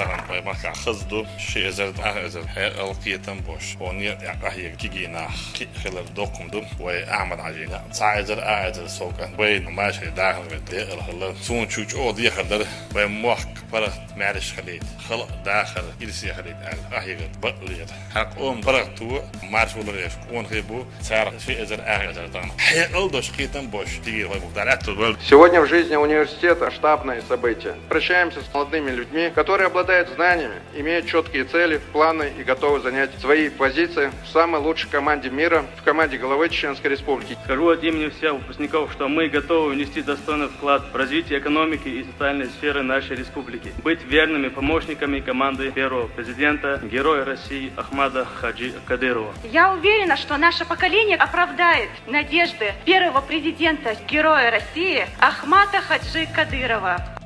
Tahan paymak kızdı. Şey ezerdi ezer. Her alqiyetan boş. Onu yakahye kigina khilar dokumdum ve Ahmet Ali. Saizer ezer sokan. Ve maşe dahil ve de alhalla. Son çuç o diye kadar ve muhak para meriş khalid. Khala dahil ilsi khalid al ahye baqliyat. Hak barak tu marş olur ya. On bu sar şey ezer ezerdan. Her aldoş qiyetan boş. Diye ve bu dalatı. Сегодня в жизни университета штабное событие. Прощаемся с молодыми людьми, которые обладают знаниями, имеют четкие цели, планы и готовы занять свои позиции в самой лучшей команде мира, в команде главы Чеченской Республики. Скажу от имени всех выпускников, что мы готовы внести достойный вклад в развитие экономики и социальной сферы нашей республики, быть верными помощниками команды первого президента, героя России Ахмада Хаджи Кадырова. Я уверена, что наше поколение оправдает надежды первого президента, героя России Ахмада Хаджи Кадырова.